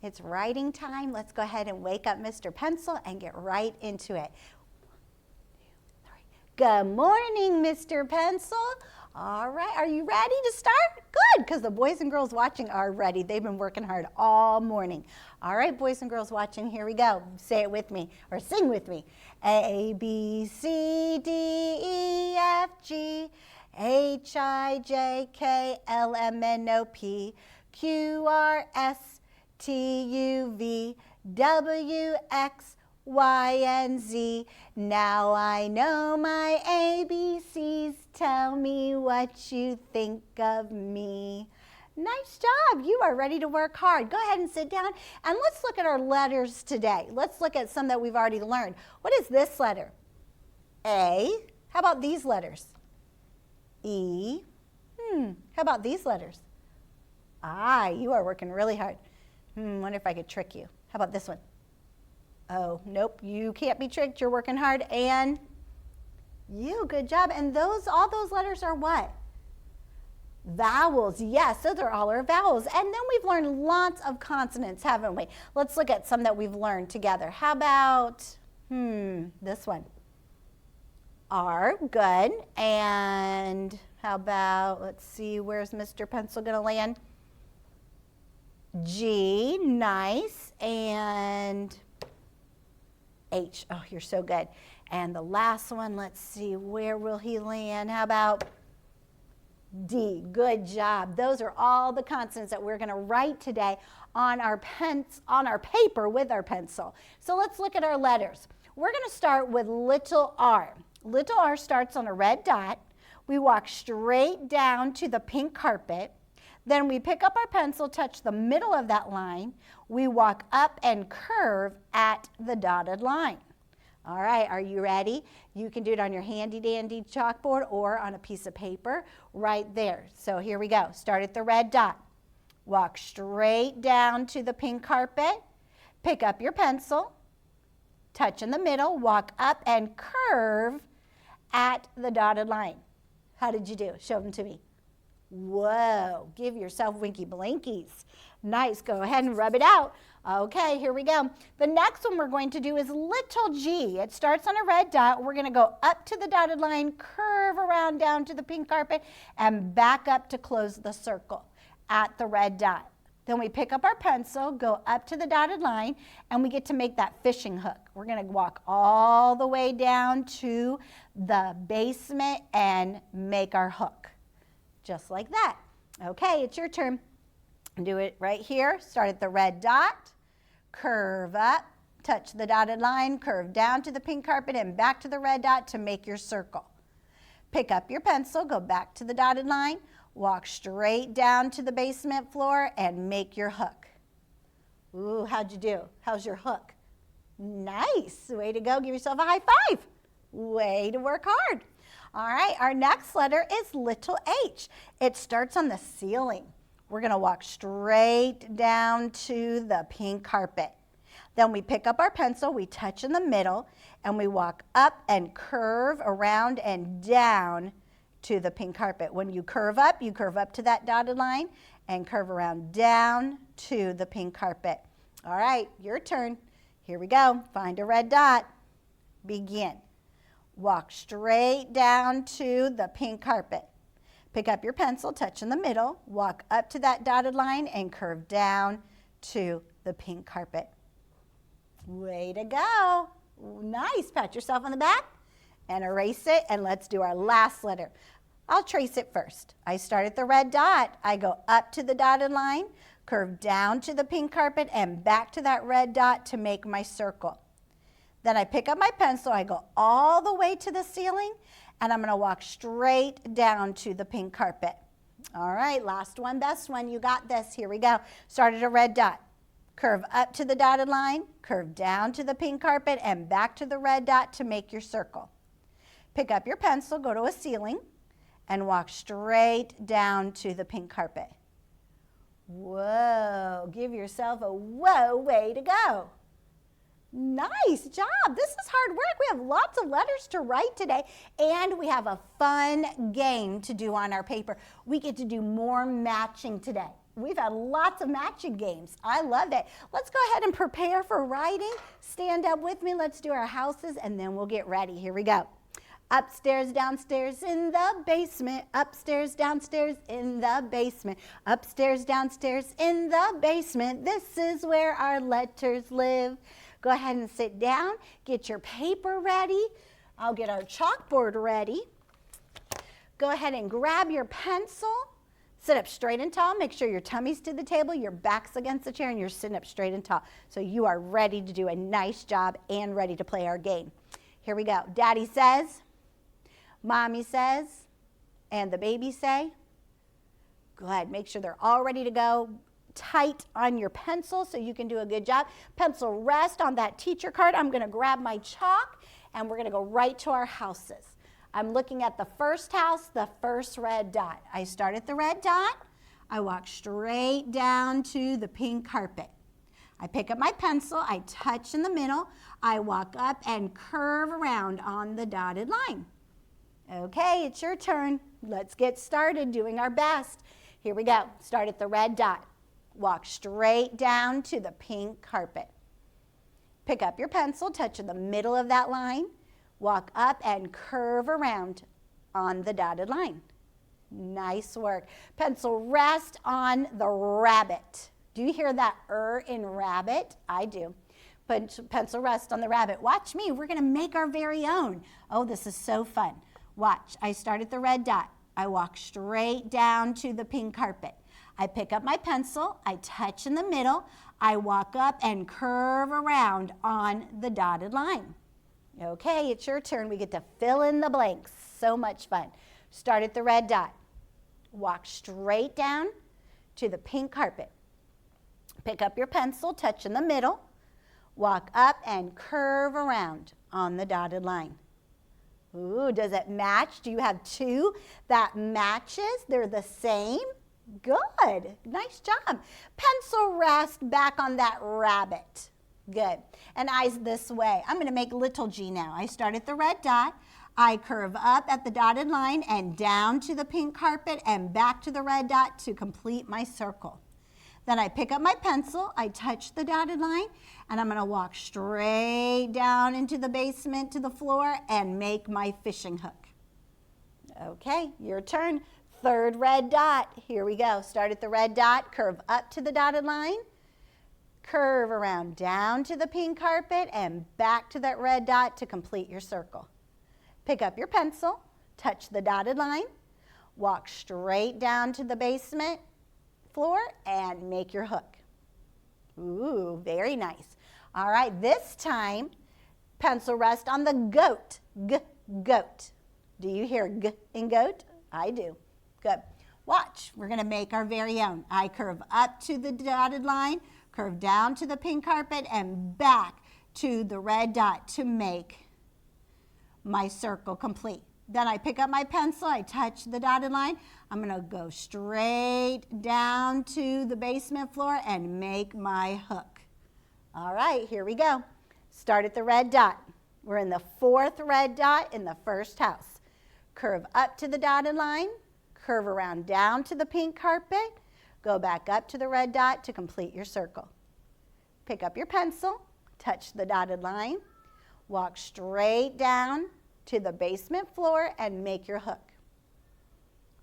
It's writing time. Let's go ahead and wake up Mr. Pencil and get right into it. 1, 2, 3. Good morning, Mr. Pencil. All right, are you ready to start? Good, because the boys and girls watching are ready. They've been working hard all morning. All right, boys and girls watching, here we go. Say it with me, or sing with me. A, B, C, D, E, F, G, H, I, J, K, L, M, N, O, P, Q, R, S, T, U, V, W, X, Y, and Z. Now I know my ABCs. Tell me what you think of me. Nice job. You are ready to work hard. Go ahead and sit down and let's look at our letters today. Let's look at some that we've already learned. What is this letter? A. How about these letters? E. How about these letters? I. You are working really hard. Wonder if I could trick you. How about this one? Oh, nope, you can't be tricked. You're working hard. And you, good job. And all those letters are what? Vowels. Yes, those are all our vowels. And then we've learned lots of consonants, haven't we? Let's look at some that we've learned together. How about, this one? R, good. And how about, let's see, where's Mr. Pencil going to land? G, nice. And H. Oh, you're so good. And the last one, let's see, where will he land? How about D? Good job. Those are all the consonants that we're going to write today on our paper with our pencil. So let's look at our letters. We're going to start with little r. Little r starts on a red dot. We walk straight down to the pink carpet. Then we pick up our pencil, touch the middle of that line. We walk up and curve at the dotted line. All right, are you ready? You can do it on your handy dandy chalkboard or on a piece of paper right there. So here we go. Start at the red dot. Walk straight down to the pink carpet. Pick up your pencil, touch in the middle, walk up and curve at the dotted line. How did you do? Show them to me. Whoa, give yourself winky blinkies. Nice, go ahead and rub it out. Okay, here we go. The next one we're going to do is little g. It starts on a red dot. We're going to go up to the dotted line, curve around down to the pink carpet, and back up to close the circle at the red dot. Then we pick up our pencil, go up to the dotted line, and we get to make that fishing hook. We're going to walk all the way down to the basement and make our hook. Just like that. Okay, it's your turn. Do it right here. Start at the red dot, curve up, touch the dotted line, curve down to the pink carpet and back to the red dot to make your circle. Pick up your pencil, go back to the dotted line, walk straight down to the basement floor and make your hook. Ooh, how'd you do? How's your hook? Nice. Way to go. Give yourself a high five. Way to work hard. All right, our next letter is little h. It starts on the ceiling. We're going to walk straight down to the pink carpet. Then we pick up our pencil, we touch in the middle, and we walk up and curve around and down to the pink carpet. When you curve up to that dotted line and curve around down to the pink carpet. All right, your turn. Here we go. Find a red dot. Begin. Walk straight down to the pink carpet. Pick up your pencil, touch in the middle, walk up to that dotted line and curve down to the pink carpet. Way to go. Nice. Pat yourself on the back and erase it, and let's do our last letter. I'll trace it first. I start at the red dot. I go up to the dotted line, curve down to the pink carpet and back to that red dot to make my circle. Then I pick up my pencil, I go all the way to the ceiling, and I'm going to walk straight down to the pink carpet. All right, last one, best one. You got this. Here we go. Start at a red dot. Curve up to the dotted line, curve down to the pink carpet, and back to the red dot to make your circle. Pick up your pencil, go to a ceiling, and walk straight down to the pink carpet. Whoa, give yourself a whoa way to go. Nice job. This is hard work. We have lots of letters to write today, and we have a fun game to do on our paper. We get to do more matching today. We've had lots of matching games. I love it. Let's go ahead and prepare for writing. Stand up with me. Let's do our houses, and then we'll get ready. Here we go. Upstairs, downstairs, in the basement. Upstairs, downstairs, in the basement. Upstairs, downstairs, in the basement. This is where our letters live. Go ahead and sit down. Get your paper ready. I'll get our chalkboard ready. Go ahead and grab your pencil. Sit up straight and tall. Make sure your tummy's to the table, your back's against the chair, and you're sitting up straight and tall. So you are ready to do a nice job and ready to play our game. Here we go. Daddy says, Mommy says, and the baby say. Go ahead. Make sure they're all ready to go. Tight on your pencil so you can do a good job. Pencil rest on that teacher card. I'm going to grab my chalk, and we're going to go right to our houses. I'm looking at the first house, the first red dot. I start at the red dot. I walk straight down to the pink carpet. I pick up my pencil. I touch in the middle. I walk up and curve around on the dotted line. Okay, it's your turn. Let's get started doing our best. Here we go. Start at the red dot. Walk straight down to the pink carpet. Pick up your pencil. Touch in the middle of that line. Walk up and curve around on the dotted line. Nice work. Pencil rest on the rabbit. Do you hear that in rabbit? I do. Pencil rest on the rabbit. Watch me. We're going to make our very own. Oh, this is so fun. Watch. I start at the red dot. I walk straight down to the pink carpet. I pick up my pencil. I touch in the middle. I walk up and curve around on the dotted line. Okay, it's your turn. We get to fill in the blanks. So much fun. Start at the red dot. Walk straight down to the pink carpet. Pick up your pencil, touch in the middle. Walk up and curve around on the dotted line. Ooh, does it match? Do you have two that matches? They're the same? Good. Nice job. Pencil rest back on that rabbit. Good. And eyes this way. I'm going to make little g now. I start at the red dot. I curve up at the dotted line and down to the pink carpet and back to the red dot to complete my circle. Then I pick up my pencil. I touch the dotted line, and I'm going to walk straight down into the basement to the floor and make my fishing hook. Okay, your turn. Third red dot. Here we go. Start at the red dot. Curve up to the dotted line. Curve around down to the pink carpet and back to that red dot to complete your circle. Pick up your pencil, touch the dotted line, walk straight down to the basement floor and make your hook. Ooh, very nice. All right, this time, pencil rest on the goat. Goat. Do you hear g in goat? I do. Good. Watch, we're going to make our very own. I curve up to the dotted line, curve down to the pink carpet, and back to the red dot to make my circle complete. Then I pick up my pencil, I touch the dotted line. I'm going to go straight down to the basement floor and make my hook. All right, here we go. Start at the red dot. We're in the fourth red dot in the first house. Curve up to the dotted line, curve around down to the pink carpet, go back up to the red dot to complete your circle. Pick up your pencil, touch the dotted line, walk straight down to the basement floor and make your hook.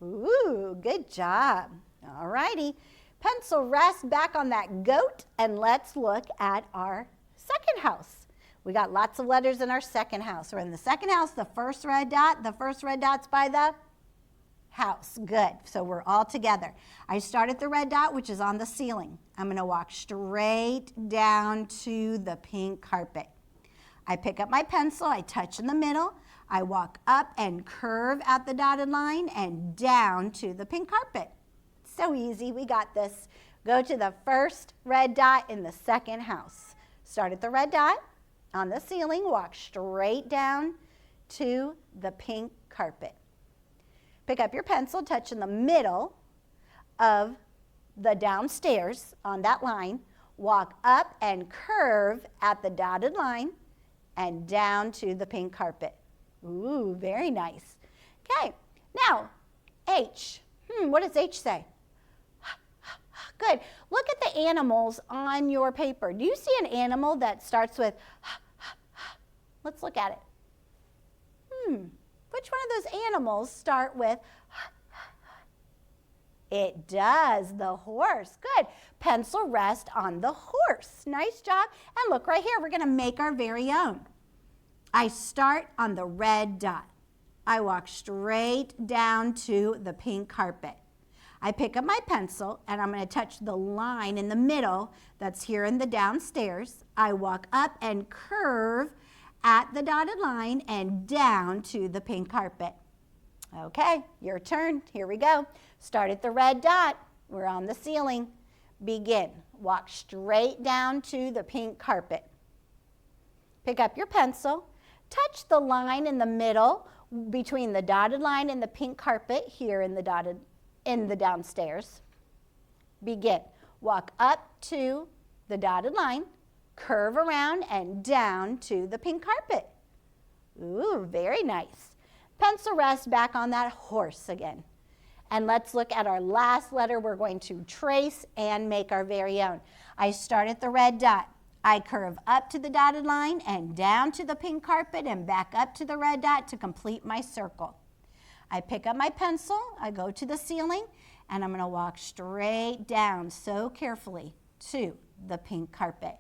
Ooh, good job. All righty. Pencil rest back on that goat, and let's look at our second house. We got lots of letters in our second house. We're in the second house, the first red dot. The first red dot's by the house. Good. So we're all together. I start at the red dot, which is on the ceiling. I'm going to walk straight down to the pink carpet. I pick up my pencil. I touch in the middle. I walk up and curve at the dotted line and down to the pink carpet. So easy. We got this. Go to the first red dot in the second house. Start at the red dot on the ceiling. Walk straight down to the pink carpet. Pick up your pencil, touch in the middle of the downstairs on that line. Walk up and curve at the dotted line and down to the pink carpet. Ooh, very nice. Okay, now H. What does H say? Good. Look at the animals on your paper. Do you see an animal that starts with, let's look at it. Which one of those animals start with, it does, the horse. Good. Pencil rest on the horse. Nice job. And look right here, we're going to make our very own. I start on the red dot. I walk straight down to the pink carpet. I pick up my pencil and I'm going to touch the line in the middle that's here in the downstairs. I walk up and curve at the dotted line and down to the pink carpet. Okay, your turn. Here we go. Start at the red dot. We're on the ceiling. Begin. Walk straight down to the pink carpet. Pick up your pencil. Touch the line in the middle between the dotted line and the pink carpet here in the downstairs. Begin. Walk up to the dotted line, curve around and down to the pink carpet. Ooh, very nice. Pencil rest back on that horse again. And let's look at our last letter. We're going to trace and make our very own. I start at the red dot. I curve up to the dotted line and down to the pink carpet and back up to the red dot to complete my circle. I pick up my pencil, I go to the ceiling, and I'm going to walk straight down so carefully to the pink carpet.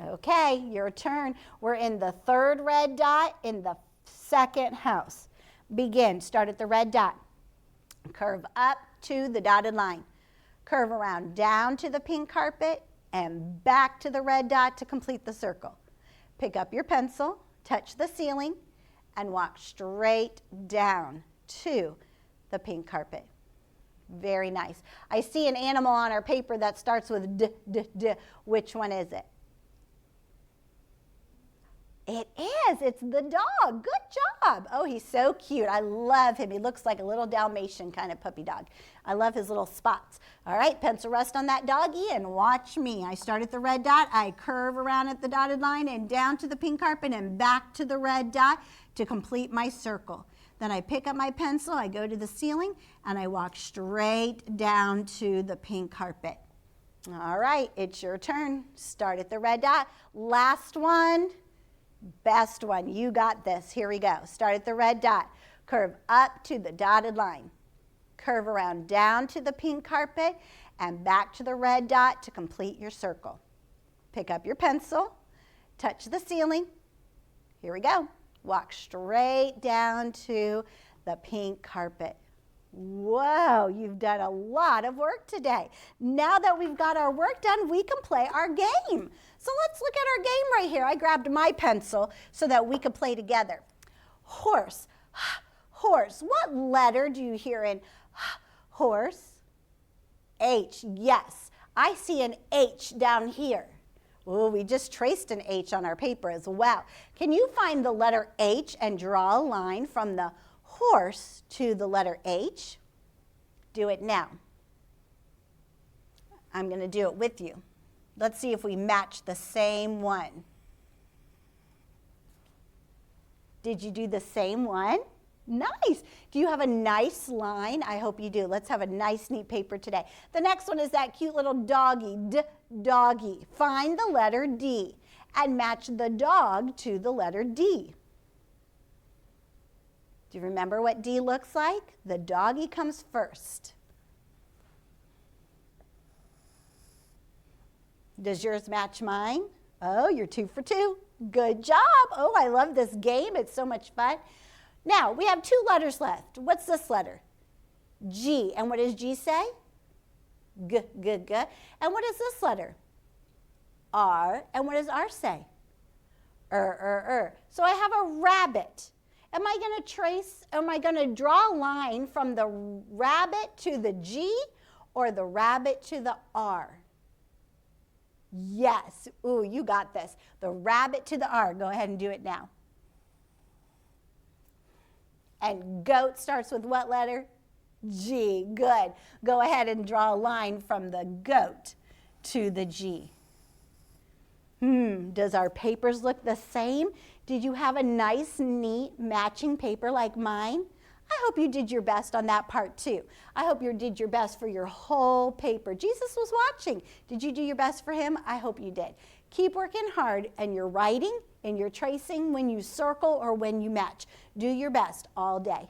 Okay, your turn. We're in the third red dot in the second house. Begin. Start at the red dot. Curve up to the dotted line. Curve around down to the pink carpet and back to the red dot to complete the circle. Pick up your pencil, touch the ceiling, and walk straight down to the pink carpet. Very nice. I see an animal on our paper that starts with D, D, D. Which one is it? It is. It's the dog. Good job. Oh, he's so cute. I love him. He looks like a little Dalmatian kind of puppy dog. I love his little spots. All right, pencil rest on that doggy and watch me. I start at the red dot. I curve around at the dotted line and down to the pink carpet and back to the red dot to complete my circle. Then I pick up my pencil, I go to the ceiling, and I walk straight down to the pink carpet. All right, it's your turn. Start at the red dot. Last one. Best one. You got this. Here we go. Start at the red dot. Curve up to the dotted line. Curve around down to the pink carpet and back to the red dot to complete your circle. Pick up your pencil. Touch the ceiling. Here we go. Walk straight down to the pink carpet. Whoa, you've done a lot of work today. Now that we've got our work done, we can play our game. So let's look at our game right here. I grabbed my pencil so that we could play together. Horse, horse. What letter do you hear in horse? H, yes. I see an H down here. Oh, we just traced an H on our paper as well. Can you find the letter H and draw a line from the horse to the letter H? Do it now. I'm going to do it with you. Let's see if we match the same one. Did you do the same one? Nice. Do you have a nice line? I hope you do. Let's have a nice, neat paper today. The next one is that cute little doggy, doggy. Find the letter D and match the dog to the letter D. Do you remember what D looks like? The doggy comes first. Does yours match mine? Oh, you're 2 for 2. Good job. Oh, I love this game. It's so much fun. Now, we have 2 letters left. What's this letter? G. And what does G say? G, G, G. And what is this letter? R. And what does R say? So I have a rabbit. Am I going to draw a line from the rabbit to the G or the rabbit to the R? Yes. Ooh, you got this. The rabbit to the R. Go ahead and do it now. And goat starts with what letter? G. Good. Go ahead and draw a line from the goat to the G. Does our papers look the same? Did you have a nice, neat, matching paper like mine? I hope you did your best on that part too. I hope you did your best for your whole paper. Jesus was watching. Did you do your best for him? I hope you did. Keep working hard and your writing and your tracing when you circle or when you match. Do your best all day.